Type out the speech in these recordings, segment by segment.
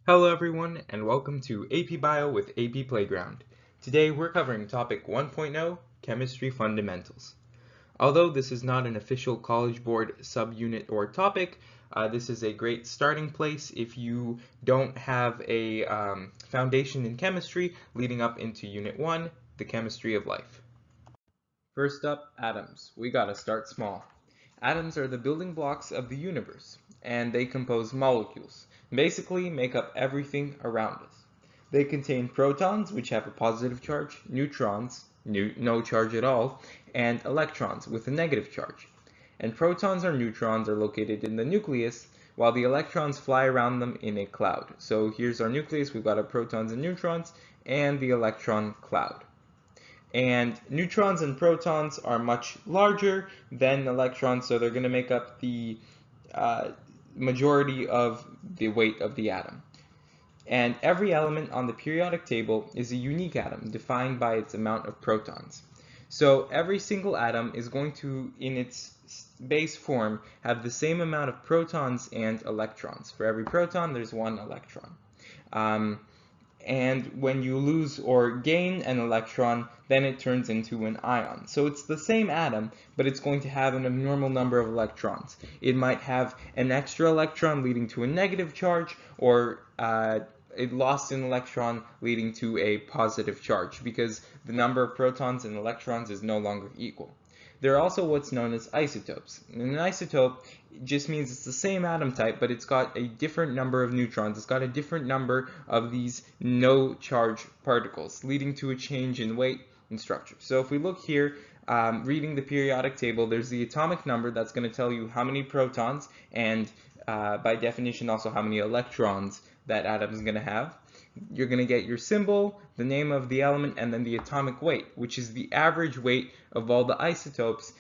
Hello everyone and welcome to AP Bio with AP Playground. Today we're covering topic 1.0, Chemistry Fundamentals. Although this is not an official College Board subunit or topic, this is a great starting place if you don't have a foundation in chemistry leading up into Unit 1, the chemistry of life. First up, atoms. We gotta start small. Atoms are the building blocks of the universe, and they compose molecules, basically make up everything around us. They contain protons, which have a positive charge, neutrons, no charge at all, and electrons with a negative charge. And protons or neutrons are located in the nucleus, while the electrons fly around them in a cloud. So here's our nucleus, we've got our protons and neutrons, and the electron cloud. And neutrons and protons are much larger than electrons, so they're going to make up the majority of the weight of the atom. And every element on the periodic table is a unique atom defined by its amount of protons. So every single atom is going to, in its base form, have the same amount of protons and electrons. For every proton, there's one electron. And when you lose or gain an electron, then it turns into an ion. So it's the same atom, but it's going to have an abnormal number of electrons. It might have an extra electron leading to a negative charge, or it lost an electron leading to a positive charge, because the number of protons and electrons is no longer equal. There are also what's known as isotopes. And an isotope just means it's the same atom type, but it's got a different number of neutrons. It's got a different number of these no charge particles, leading to a change in weight and structure. So if we look here, reading the periodic table, there's the atomic number that's going to tell you how many protons and by definition also how many electrons that atom is going to have. You're going to get your symbol, the name of the element, and then the atomic weight, which is the average weight of all the isotopes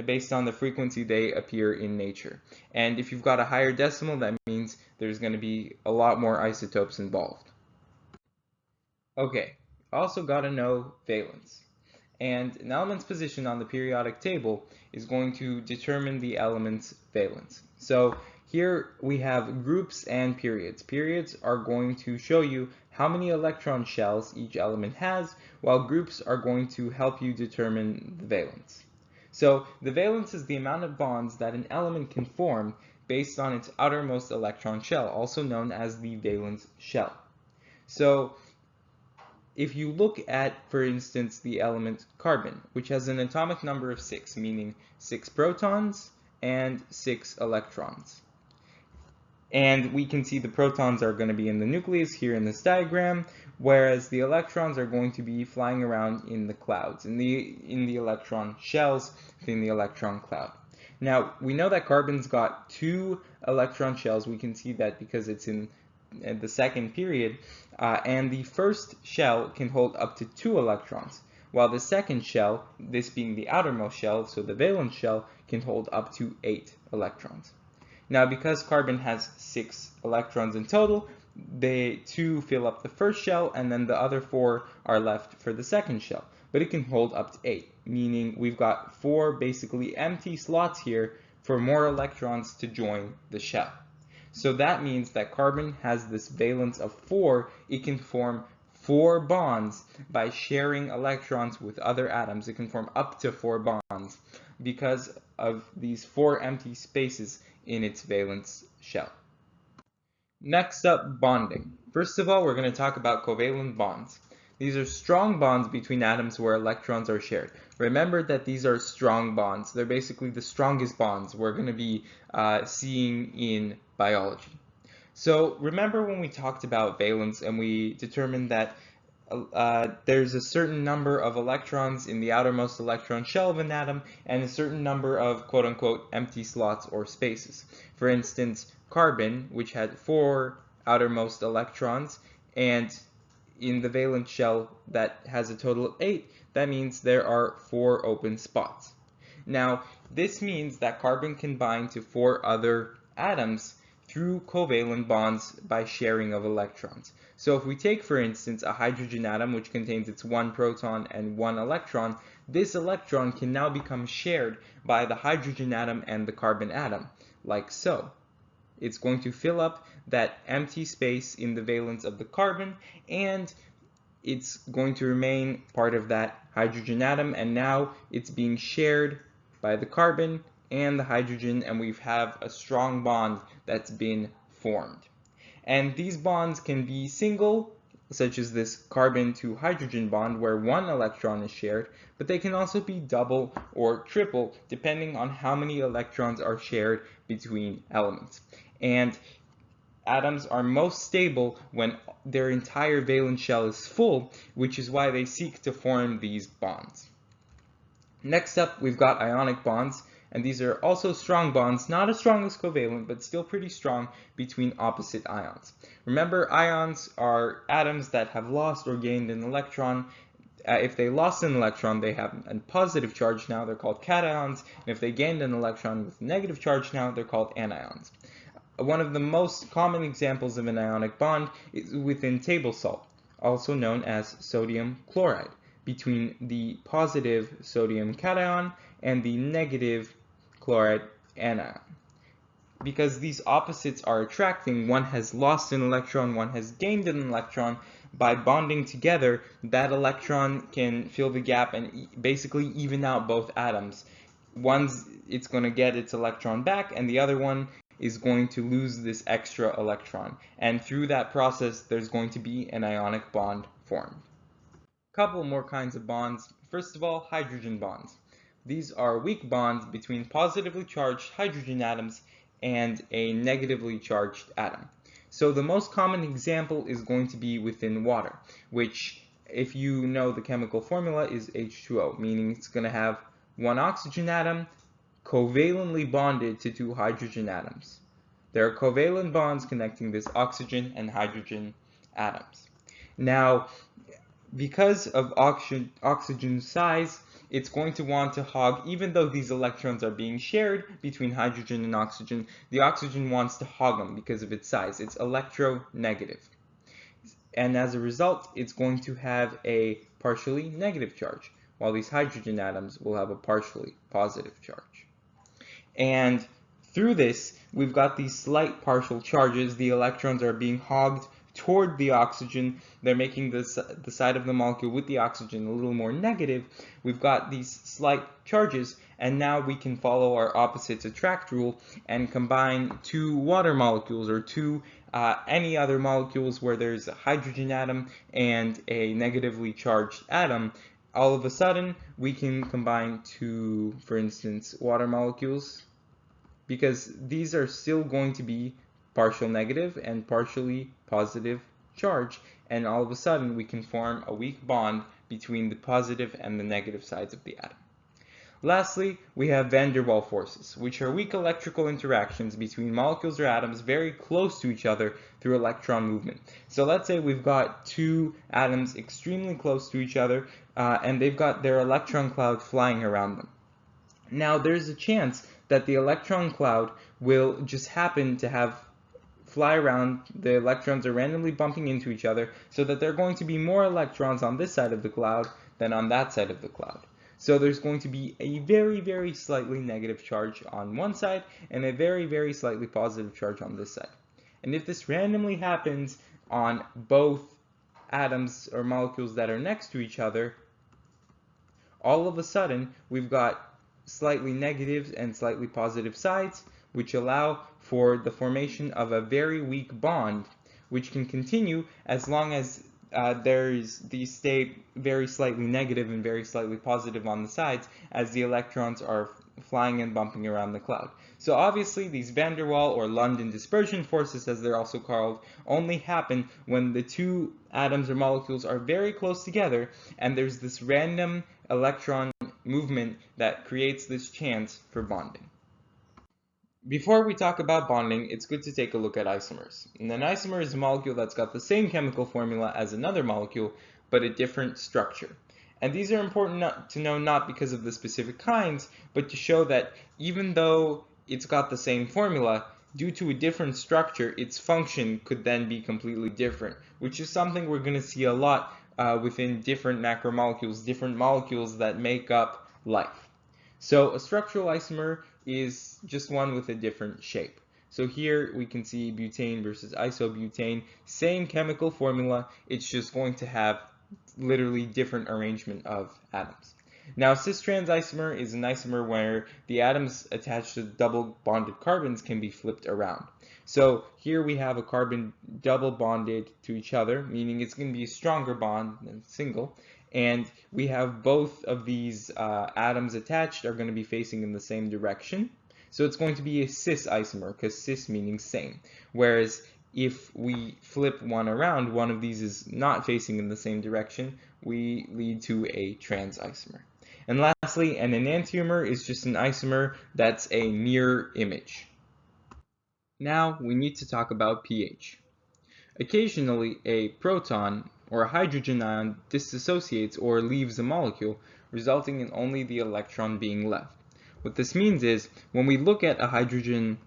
based on the frequency they appear in nature. And if you've got a higher decimal, that means there's going to be a lot more isotopes involved. Okay, also got to know valence. And an element's position on the periodic table is going to determine the element's valence. So here we have groups and periods. Periods are going to show you how many electron shells each element has, while groups are going to help you determine the valence. So the valence is the amount of bonds that an element can form based on its outermost electron shell, also known as the valence shell. So if you look at, for instance, the element carbon, which has an atomic number of 6, meaning 6 protons and 6 electrons. And we can see the protons are going to be in the nucleus here in this diagram, whereas the electrons are going to be flying around in the clouds, in the electron shells within the electron cloud. Now, we know that carbon's got 2 electron shells. We can see that because it's in the second period, and the first shell can hold up to 2 electrons, while the second shell, this being the outermost shell, so the valence shell, can hold up to 8 electrons. Now, because carbon has 6 electrons in total, they 2 fill up the first shell, and then the other 4 are left for the second shell. But it can hold up to 8, meaning we've got 4 basically empty slots here for more electrons to join the shell. So that means that carbon has this valence of 4. It can form 4 bonds by sharing electrons with other atoms. It can form up to 4 bonds because of these 4 empty spaces in its valence shell. Next up, bonding. First of all, we're going to talk about covalent bonds. These are strong bonds between atoms where electrons are shared. Remember that these are strong bonds. They're basically the strongest bonds we're going to be seeing in biology. So remember when we talked about valence and we determined that there's a certain number of electrons in the outermost electron shell of an atom and a certain number of quote-unquote empty slots or spaces. For instance, carbon, which had 4 outermost electrons, and in the valence shell that has a total of 8, that means there are 4 open spots. Now, this means that carbon can bind to 4 other atoms through covalent bonds by sharing of electrons. So if we take, for instance, a hydrogen atom which contains its 1 proton and 1 electron, this electron can now become shared by the hydrogen atom and the carbon atom, like so. It's going to fill up that empty space in the valence of the carbon, and it's going to remain part of that hydrogen atom, and now it's being shared by the carbon and the hydrogen, and we have a strong bond that's been formed. And these bonds can be single, such as this carbon to hydrogen bond where one electron is shared, but they can also be double or triple depending on how many electrons are shared between elements. And atoms are most stable when their entire valence shell is full, which is why they seek to form these bonds. Next up, we've got ionic bonds, and these are also strong bonds, not as strong as covalent, but still pretty strong between opposite ions. Remember, ions are atoms that have lost or gained an electron. If they lost an electron, they have a positive charge now, they're called cations, and if they gained an electron with a negative charge now, they're called anions. One of the most common examples of an ionic bond is within table salt, also known as sodium chloride, between the positive sodium cation and the negative chloride anion. Because these opposites are attracting, one has lost an electron, one has gained an electron. By bonding together, that electron can fill the gap and basically even out both atoms. It's going to get its electron back, and the other one is going to lose this extra electron. And through that process, there's going to be an ionic bond formed. Couple more kinds of bonds. First of all, hydrogen bonds. These are weak bonds between positively charged hydrogen atoms and a negatively charged atom. So the most common example is going to be within water, which, if you know the chemical formula, is H2O, meaning it's going to have one oxygen atom covalently bonded to two hydrogen atoms. There are covalent bonds connecting this oxygen and hydrogen atoms. Now, because of oxygen size, it's going to want to hog, even though these electrons are being shared between hydrogen and oxygen, the oxygen wants to hog them because of its size. It's electronegative. And as a result, it's going to have a partially negative charge, while these hydrogen atoms will have a partially positive charge. And through this, we've got these slight partial charges. The electrons are being hogged toward the oxygen. They're making the side of the molecule with the oxygen a little more negative. We've got these slight charges, and now we can follow our opposites attract rule and combine two water molecules or any other molecules where there's a hydrogen atom and a negatively charged atom. All of a sudden, we can combine two, for instance, water molecules, because these are still going to be partial negative and partially positive charge, and all of a sudden we can form a weak bond between the positive and the negative sides of the atom. Lastly, we have van der Waals forces, which are weak electrical interactions between molecules or atoms very close to each other through electron movement. So let's say we've got two atoms extremely close to each other, and they've got their electron cloud flying around them. Now, there's a chance that the electron cloud will just happen to fly around. The electrons are randomly bumping into each other, so that there are going to be more electrons on this side of the cloud than on that side of the cloud. So there's going to be a very, very slightly negative charge on one side and a very, very slightly positive charge on this side. And if this randomly happens on both atoms or molecules that are next to each other, all of a sudden we've got slightly negative and slightly positive sides, which allow for the formation of a very weak bond, which can continue as long as these stay very slightly negative and very slightly positive on the sides as the electrons are flying and bumping around the cloud. So obviously these van der Waals or London dispersion forces, as they're also called, only happen when the two atoms or molecules are very close together and there's this random electron movement that creates this chance for bonding. Before we talk about bonding, it's good to take a look at isomers. And an isomer is a molecule that's got the same chemical formula as another molecule, but a different structure. And these are important to know not because of the specific kinds, but to show that even though it's got the same formula, due to a different structure, its function could then be completely different, which is something we're going to see a lot within different macromolecules, different molecules that make up life. So a structural isomer is just one with a different shape. So here we can see butane versus isobutane, same chemical formula, it's just going to have literally different arrangement of atoms. Now, cis-trans isomer is an isomer where the atoms attached to double bonded carbons can be flipped around. So here we have a carbon double bonded to each other, meaning it's going to be a stronger bond than single, and we have both of these atoms attached are going to be facing in the same direction. So it's going to be a cis isomer, because cis meaning same. Whereas if we flip one around, one of these is not facing in the same direction, we lead to a trans isomer. And lastly, an enantiomer is just an isomer that's a mirror image. Now we need to talk about pH. Occasionally, a proton or a hydrogen ion dissociates or leaves a molecule, resulting in only the electron being left. What this means is, when we look at a hydrogen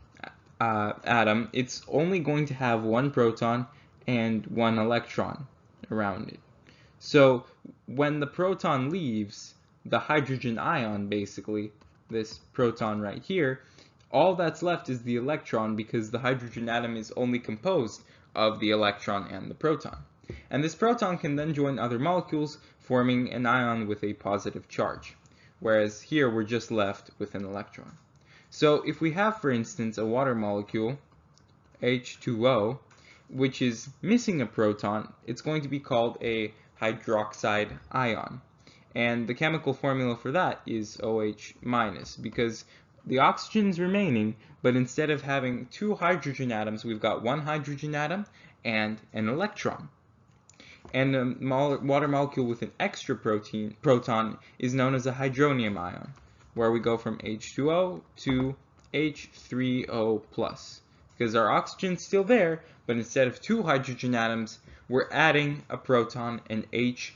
atom, it's only going to have one proton and one electron around it. So when the proton leaves, the hydrogen ion, basically, this proton right here, all that's left is the electron, because the hydrogen atom is only composed of the electron and the proton. And this proton can then join other molecules, forming an ion with a positive charge, whereas here we're just left with an electron. So if we have, for instance, a water molecule, H2O, which is missing a proton, it's going to be called a hydroxide ion. And the chemical formula for that is OH minus, because the oxygen's remaining, but instead of having two hydrogen atoms, we've got one hydrogen atom and an electron. And a water molecule with an extra proton is known as a hydronium ion, where we go from H2O to H3O+, because our oxygen's still there, but instead of two hydrogen atoms, we're adding a proton, an H+.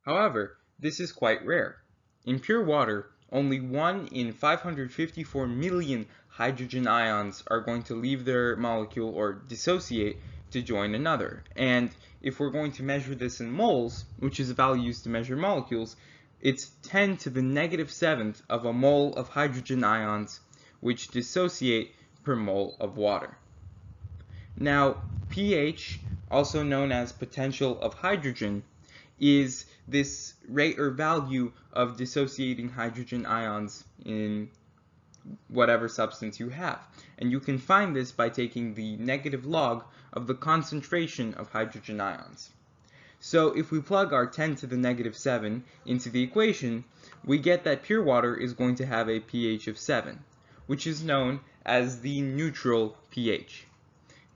However, this is quite rare. In pure water, only 1 in 554 million hydrogen ions are going to leave their molecule or dissociate to join another. And if we're going to measure this in moles, which is a value used to measure molecules, it's 10 to the negative 7th of a mole of hydrogen ions which dissociate per mole of water. Now, pH, also known as potential of hydrogen, is this rate or value of dissociating hydrogen ions in whatever substance you have. And you can find this by taking the negative log of the concentration of hydrogen ions. So if we plug our 10 to the negative 7 into the equation, we get that pure water is going to have a pH of 7, which is known as the neutral pH.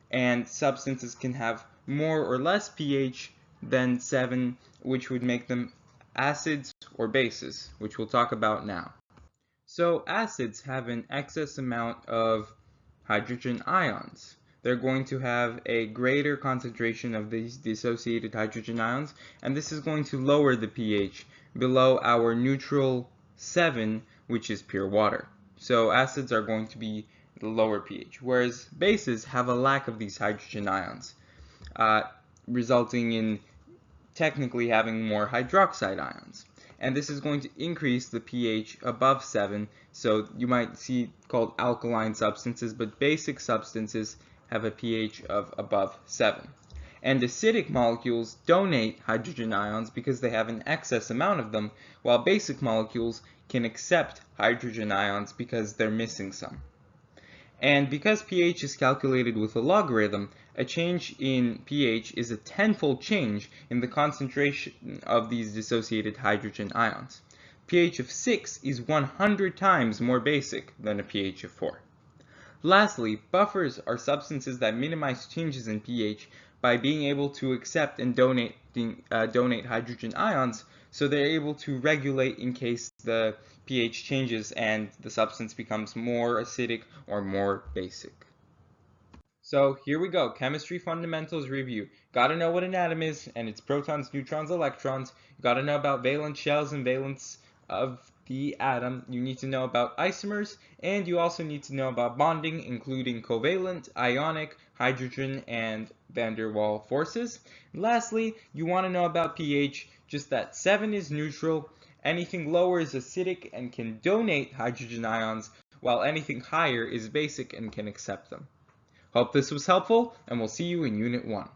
And substances can have more or less pH than 7, which would make them acids or bases, which we'll talk about now. So acids have an excess amount of hydrogen ions. They're going to have a greater concentration of these dissociated hydrogen ions, and this is going to lower the pH below our neutral 7, which is pure water. So acids are going to be the lower pH, whereas bases have a lack of these hydrogen ions, resulting in technically having more hydroxide ions. And this is going to increase the pH above 7, so you might see called alkaline substances, but basic substances have a pH of above 7. And acidic molecules donate hydrogen ions because they have an excess amount of them, while basic molecules can accept hydrogen ions because they're missing some. And because pH is calculated with a logarithm, a change in pH is a tenfold change in the concentration of these dissociated hydrogen ions. pH of 6 is 100 times more basic than a pH of 4. Lastly, buffers are substances that minimize changes in pH by being able to accept and donate hydrogen ions, so they're able to regulate in case the pH changes and the substance becomes more acidic or more basic. So here we go, chemistry fundamentals review. Gotta know what an atom is and its protons, neutrons, electrons. You gotta know about valence shells and valence of the atom. You need to know about isomers, and you also need to know about bonding, including covalent, ionic, hydrogen, and van der Waals forces. And lastly, you want to know about pH, just that 7 is neutral, anything lower is acidic and can donate hydrogen ions, while anything higher is basic and can accept them. Hope this was helpful, and we'll see you in Unit 1.